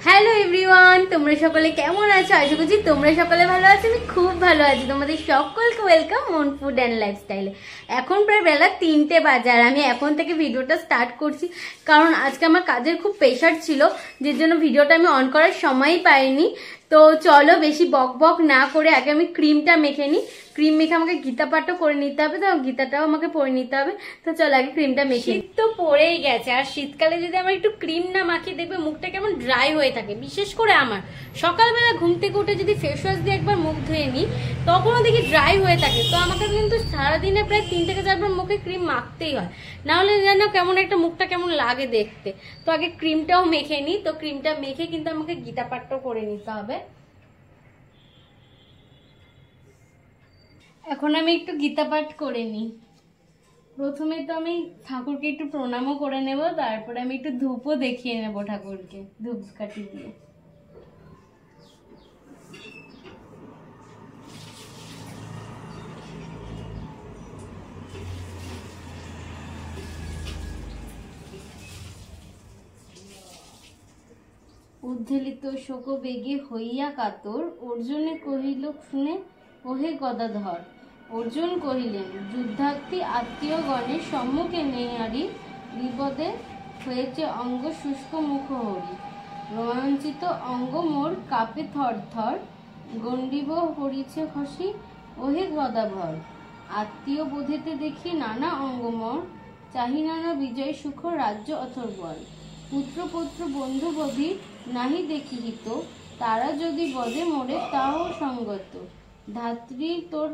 Hello everyone, তোমরা সকলে কেমন আছো? আশা করছি তোমরা সকলে ভালো আছো। আমি খুব ভালো আছি। তোমাদের সকলকে ওয়েলকাম মন ফুড অ্যান্ড লাইফস্টাইলে। এখন প্রায় বেলা 3টে বাজে আর আমি এখন থেকে ভিডিওটা স্টার্ট করছি, কারণ আজকে আমার কাজের খুব প্রেশার ছিল, যে জন্য ভিডিওটা আমি অন করার সময়ই পাইনি। তো চলো বেশি বক বক না করে আগে আমি ক্রিমটা মেখে নিই। ক্রিম মেখে আমাকে গীতা পাঠও করে নিতে হবে, তো গীতাটাও আমাকে পরে নিতে হবে। তো চলো আগে ক্রিমটা মেখে। শীত তো পড়েই গেছে, আর শীতকালে যদি আমার একটু ক্রিম না মাখিয়ে দেখবে মুখটা কেমন ড্রাই হয়ে থাকে। বিশেষ করে আমার সকালবেলা ঘুম থেকে উঠে যদি ফেস ওয়াশ দিয়ে একবার মুখ ধুয়ে নিই, তখনও দেখি ড্রাই হয়ে থাকে। তো আমাকে কিন্তু সারাদিনে প্রায় 3 থেকে 4 বার মুখে ক্রিম মাখতেই হয়, নাহলে যেন কেমন একটা মুখটা কেমন লাগে দেখতে। তো আগে ক্রিমটাও মেখে নিই। তো ক্রিমটা মেখে কিন্তু আমাকে গীতা পাঠটাও করে নিতে হবে। এখন আমি একটু গীতা পাঠ করে নিই। প্রথমে তো আমি ঠাকুরকে একটু প্রণামও করে নেব, তারপরে আমি একটু ধূপও দেখিয়ে নেব ঠাকুরকে ধূপকাঠি দিয়ে। উদ্ধলিত শোক বেগে হইয়া কাতর, অর্জুনে কহিল শুনে ওহে গদাধর। অর্জুন কহিলেন, যুদ্ধার্থী আত্মীয় গণের সম্মুখে নেহারি, বিপদে হয়েছে অঙ্গ শুষ্ক মুখ হরি। রোমাঞ্চিত অঙ্গ মোর কাঁপে থর থর, গণ্ডিব হরিছে হসি ওহে গদাভর। আত্মীয় বোধেতে দেখি নানা অঙ্গ মোর, চাহি নানা বিজয় সুখ রাজ্য অথর্বর। পুত্র পুত্র বন্ধু বধি নাহি দেখি হিত, তারা যদি বদে মোরে তাও সঙ্গত। ধাত্রী তোর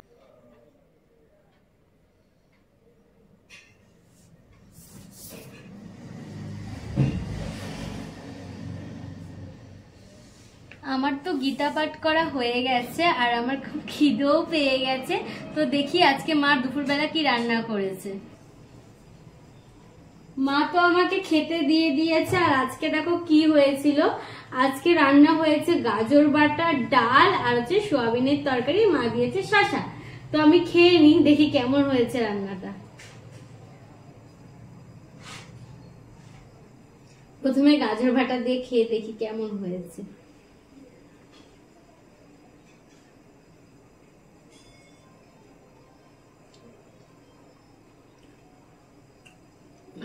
আমার তো গীতা পাঠ করা হয়ে গেছে আর আমার খুব খিদেও পেয়ে গেছে। তো দেখি আজকে মা দুপুরবেলা কি রান্না করেছে। মা তো আমাকে খেতে দিয়ে দিয়েছে, আর আজকে দেখো কি হয়েছিল। আজকে রান্না হয়েছে গাজর বাটা, ডাল আর হচ্ছে সোয়াবিনের তরকারি, মা দিয়েছে শসা। তো আমি খেয়ে নিই, দেখি কেমন হয়েছে রান্নাটা। প্রথমে গাজর বাটা দিয়ে খেয়ে দেখি কেমন হয়েছে।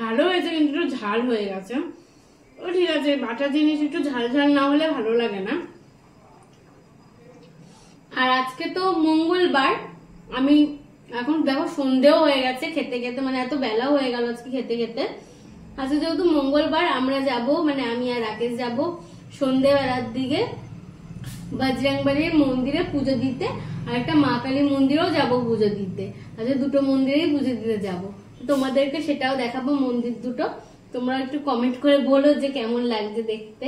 ভালো হয়েছে, কিন্তু একটু ঝাল হয়ে গেছে। ও ঠিক আছে, বাটা জিনিস একটু ঝাল ঝাল না হলে ভালো লাগে না। আর আজকে তো মঙ্গলবার, আমি এখন দেখো সন্ধেও হয়ে গেছে খেতে খেতে, মানে এত বেলাও হয়ে গেল আজকে খেতে খেতে। আজকে যেহেতু মঙ্গলবার, আমরা যাব, মানে আমি আর রাকেশ যাব সন্ধেবেলার দিকে বজরংবলীর মন্দিরে পুজো দিতে, আর একটা মা কালী মন্দিরেও যাব পুজো দিতে। আজকে দুটো মন্দিরেই পুজো দিতে যাব। তোমাদেরকে সেটাও দেখাবো, মন্দির দুটো। তোমরা একটু কমেন্ট করে বলো যে কেমন লাগছে দেখতে,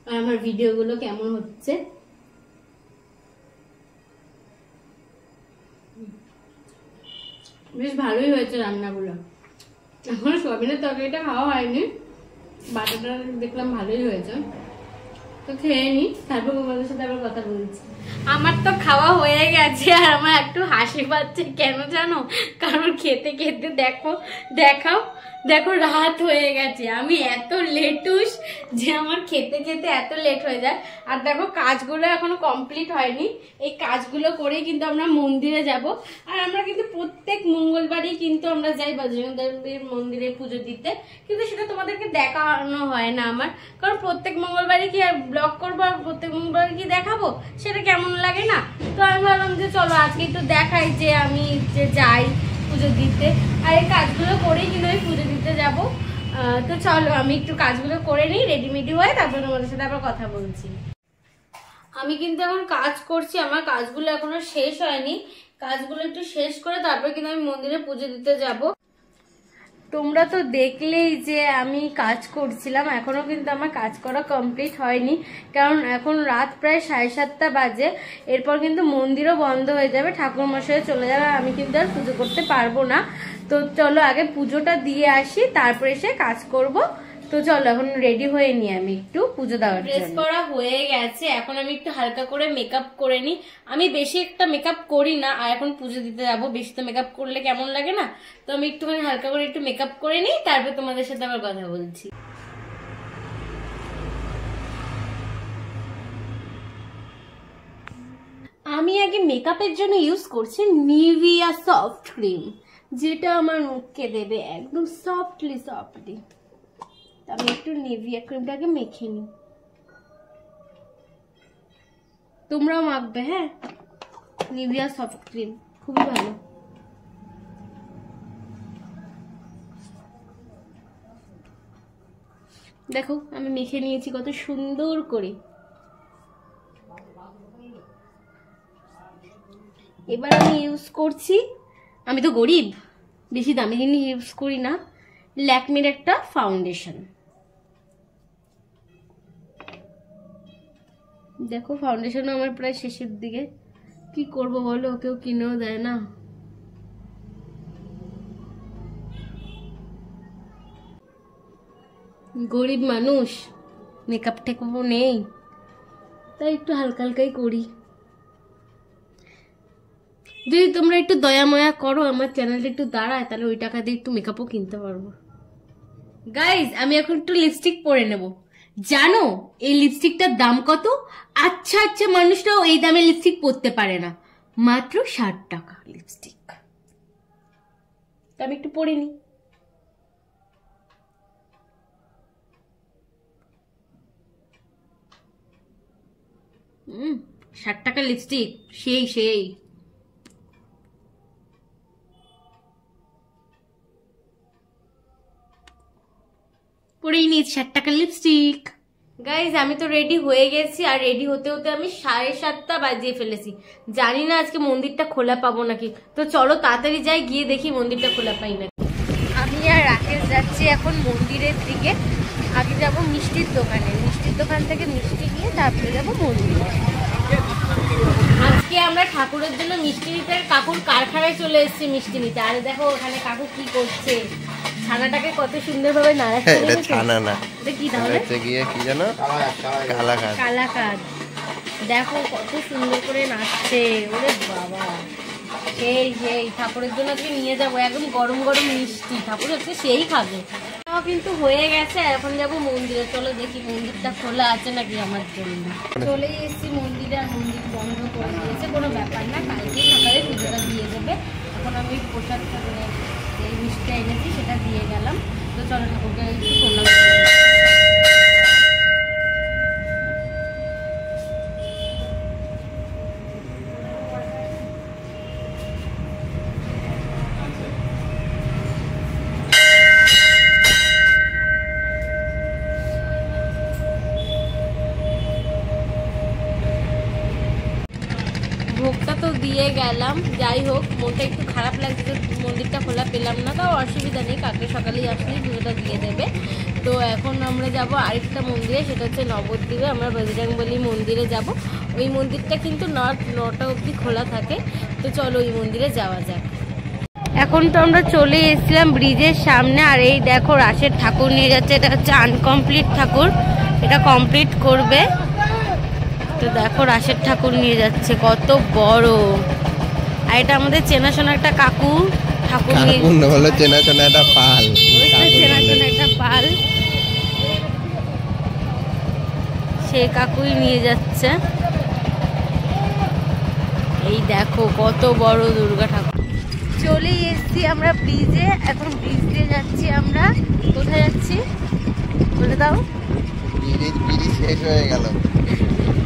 আর আমার ভিডিওগুলো কেমন হচ্ছে। বেশ ভালোই হয়েছে রান্নাগুলো। এখন সোয়াবিনের তরকারিটা খাওয়া হয়নি, বাটাটা দেখলাম ভালোই হয়েছে। তো খেয়ে নি, তারপর তোমাদের সাথে আবার কথা বলছি। আমার তো খাওয়া হয়ে গেছে, আর আমার একটু হাসি পাচ্ছে কেন জানো? কারণ খেতে খেতে দেখো রাত হয়ে গেছে। আমি এত লেটুস যে আমার খেতে খেতে এত লেট হয়ে যায়। আর দেখো কাজগুলো এখনো কমপ্লিট হয়নি, এই কাজগুলো করেই কিন্তু আমরা মন্দিরে যাব। আর আমরা কিন্তু প্রত্যেক মঙ্গলবারই কিন্তু আমরা যাই বজরংবলীর মন্দিরে পুজো দিতে, কিন্তু সেটা তোমাদেরকে দেখানো হয় না আমার, কারণ প্রত্যেক মঙ্গলবারই কি আর ব্লগ করবো, আর প্রত্যেক মঙ্গলবার কি দেখাবো, সেটা কেমন লাগে না। তো আমি ভাবলাম যে চলো আজকে একটু দেখাই যে আমি যে যাই পুজো দিতে, আর এই কাজগুলো করেই কিন্তু আমি পুজো দিতে যাব। তো চলো আমি একটু কাজগুলো করে নিই, রেডিমেডি হয়ে তারপর তোমাদের সাথে আবার কথা বলছি। আমি কিন্তু এখন কাজ করছি, আমার কাজগুলো এখনো শেষ হয়নি। কাজগুলো একটু শেষ করে তারপর কিন্তু আমি মন্দিরে পুজো দিতে যাব। তোমরা তো দেখলেই যে আমি কাজ করছিলাম, এখনো কিন্তু আমার কাজ করা কমপ্লিট হয়নি, কারণ এখন রাত প্রায় 7:30 বাজে। এরপর কিন্তু মন্দিরও বন্ধ হয়ে যাবে, ঠাকুর মশাই চলে যাবে, আমি কিন্তু আর পুজো করতে পারবো না। তো চলো আগে পুজোটা দিয়ে আসি, তারপরে এসে কাজ করব। তো চলো এখন রেডি হয়ে নি, আমি একটু পুজো দেওয়ার জন্য। ড্রেস পরা হয়ে গেছে, এখন আমি একটু হালকা করে মেকআপ করে নি। আমি বেশি একটা মেকআপ করি না, আর এখন পুজো দিতে যাবো, বেশি তো মেকআপ করলে কেমন লাগে না। তো আমি একটুখানি হালকা করে একটু মেকআপ করে নি, তারপর তোমাদের সাথে আবার কথা বলছি। আমি আগে মেকআপের জন্য ইউজ করছি নিভিয়া সফট ক্রিম, যেটা আমার মুখকে দেবে একদম সফটলি। আমি একটু নিভিয়া ক্রিমটাকে মেখে নিই, তোমরাও মাখবে। হ্যাঁ, নিভিয়া সফট ক্রিম খুবই ভালো। দেখো আমি মেখে নিয়েছি কত সুন্দর করে। এবার আমি ইউজ করছি, আমি তো গরিব, বেশি দামি জিনিস ইউজ করি না, ল্যাকমির একটা ফাউন্ডেশন। দেখো ফাউন্ডেশনও আমার প্রায় শেষের দিকে, কি করব বলো, কেউ কিনেও দেয় না। গরিব মানুষ, মেকআপ টেকআপও নেই, তাই একটু হালকা হালকাই করি। যদি তোমরা একটু দয়া ময়া করো, আমার চ্যানেলটা একটু দাঁড়ায়, তাহলে ওই টাকা দিয়ে একটু মেকআপও কিনতে পারবো। গাইজ আমি এখন একটু লিপস্টিক পরে নেব। জানো এই লিপস্টিকটার দাম কত? আচ্ছা আচ্ছা মানুষরাও এই দামে লিপস্টিক পরতে পারে না, মাত্র 60 টাকা লিপস্টিক। আমি একটু পরে নি। 60 টাকা লিপস্টিক, সেই সেই। পরেই নিয়েছি 60 টাকার লিপস্টিক। গাইজ আমি তো রেডি হয়ে গেছি, আর রেডি হতে হতে আমি 7:30 বাজিয়ে ফেলেছি। জানি না আজকে মন্দিরটা খোলা পাবো নাকি, তো চলো তাড়াতাড়ি যাই, গিয়ে দেখি মন্দিরটা খোলা পাই নাকি। আমি আর রাকেশ যাচ্ছি এখন মন্দিরের দিকে। আগে যাব মিষ্টির দোকানে, মিষ্টির দোকান থেকে মিষ্টি নিয়ে তারপরে যাবো মন্দিরে। আজকে আমরা ঠাকুরের জন্য মিষ্টি নিতে কাকুর কারখানায় চলে এসেছি মিষ্টি নিতে। আরে দেখো ওখানে কাকু কি করছে, ছানাটাকে কত সুন্দরভাবে নাড়াচ্ছে। এটা ছানা না, এটা কি তাহলে? এটা কি জানো? কালাকাঁদ। কালাকাঁদ। দেখো কত সুন্দর করে নাচছে, ওরে বাবা। সেই ঠাকুরের জন্য আজকে নিয়ে যাবো একদম গরম গরম মিষ্টি, ঠাকুর হচ্ছে সেই খাবে। কিন্তু হয়ে গেছে, এখন যাব মন্দিরে। চলো দেখি মন্দিরটা খোলা আছে নাকি আমার জন্য। চলেই এসেছি মন্দিরে, আর মন্দির বন্ধ করে দিয়েছে। কোনো ব্যাপার না, কালকে সকালে পুজোটা দিয়ে দেবে। এখন আমি প্রসাদ এই মিষ্টিটা এনেছি সেটা দিয়ে গেলাম। তো চলো ঠাকুরকে একটু প্রণাম করি। ভোগটা তো দিয়ে গেলাম, যাই হোক মনটা একটু খারাপ লাগছে, মন্দিরটা খোলা পেলাম না। তাও অসুবিধা নেই, কালকে সকালেই আসলেই পুজোটা দিয়ে দেবে। তো এখন আমরা যাব আরেকটা মন্দিরে, সেটা হচ্ছে নবদ্বীপে। আমরা বজরংবলী মন্দিরে যাব। ওই মন্দিরটা কিন্তু 9টা অবধি খোলা থাকে। তো চলো ওই মন্দিরে যাওয়া যাক। এখন তো আমরা চলে এসেছিলাম ব্রিজের সামনে, আর এই দেখো রাসের ঠাকুর নিয়ে যাচ্ছে। এটা হচ্ছে আনকমপ্লিট ঠাকুর, এটা কমপ্লিট করবে। তো দেখো রাসের ঠাকুর নিয়ে যাচ্ছে, কত বড়। আর এটা আমাদের চেনাশোনা একটা কাকু ঠাকুর নিয়ে, চেনাশোনা একটা পাল, চেনাশোনা একটা পাল, সে কাকুই নিয়ে যাচ্ছে। এই দেখো কত বড় দুর্গা ঠাকুর। চলেই এসছি আমরা ব্রিজে, এখন ব্রিজ দিয়ে যাচ্ছি আমরা। কোথায় যাচ্ছি বলে দাও? ব্রিজ শেষ হয়ে গেল,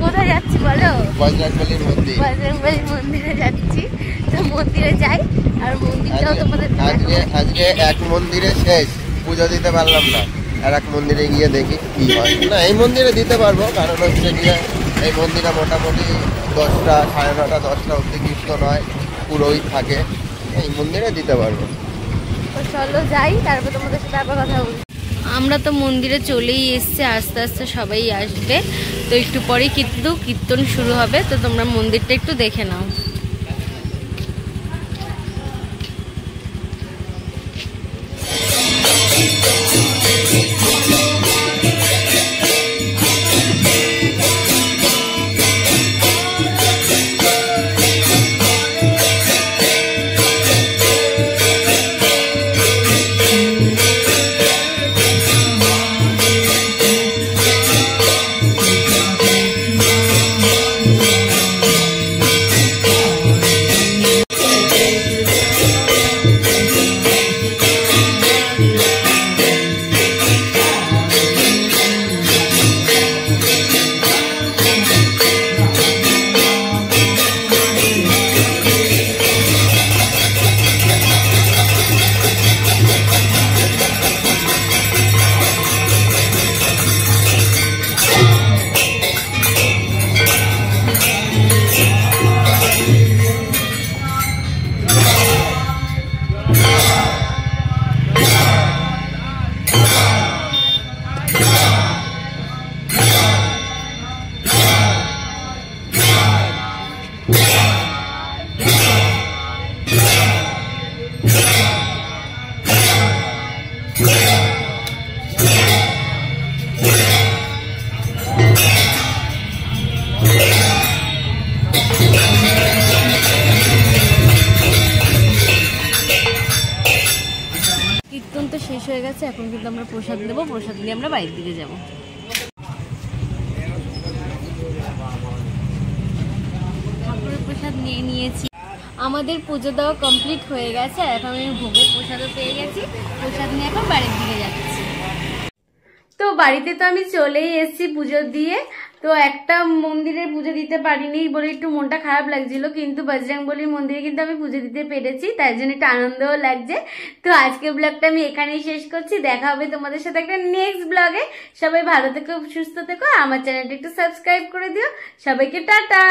কোথায় যাচ্ছি বলো? বজরংবলীর মন্দির। বজরংবলী মন্দিরে যাচ্ছি। তো মন্দিরে যাই, আর মন্দিরটাও তোমাদের আজকে এক মন্দিরে শেষ, পুজো দিতে পারলাম না, আর এক মন্দিরে গিয়ে দেখি কি হয়। না এই মন্দিরে দিতে পারবো, কারণ হচ্ছে গিয়ে এই মন্দিরে মোটামুটি 10টা 9:30 10টা অবধি কীর্তন হয়, পুরোহিত থাকে, এই মন্দিরে দিতে পারবো। তো চলো যাই, তারপর তোমাদের সাথে আবার কথা বলি। আমরা তো মন্দিরে চলেই এসছি, আস্তে আস্তে সবাই আসবে। তো একটু পরেই কিন্তু কীর্তন শুরু হবে। তো তোমরা মন্দিরটা একটু দেখে নাও। এখন কিন্তু আমরা প্রসাদ দেবো, প্রসাদ নিয়ে আমরা বাড়ির দিকে যাবো। ঠাকুরের প্রসাদ নিয়ে নিয়েছি, আমাদের পুজো দেওয়া কমপ্লিট হয়ে গেছে। আর এখন আমি ভোগের প্রসাদও পেয়ে গেছি, প্রসাদ নিয়ে এখন বাড়ির দিকে যাচ্ছি। তো বাড়িতে তো আমি চলেই এসেছি পুজো দিয়ে। তো একটা মন্দিরে পুজো দিতে পারিনি বলে একটু মনটা খারাপ লাগছিল, কিন্তু বজরংবলী মন্দিরে কিন্তু আমি পুজো দিতে পেরেছি, তাই জন্য একটু আনন্দও লাগছে। তো আজকের ব্লগটা আমি এখানেই শেষ করছি, দেখা হবে তোমাদের সাথে একটা নেক্সট ব্লগে। সবাই ভালো থেকো, সুস্থ থেকো, আমার চ্যানেলটা একটু সাবস্ক্রাইব করে দিও। সবাইকে টাটা।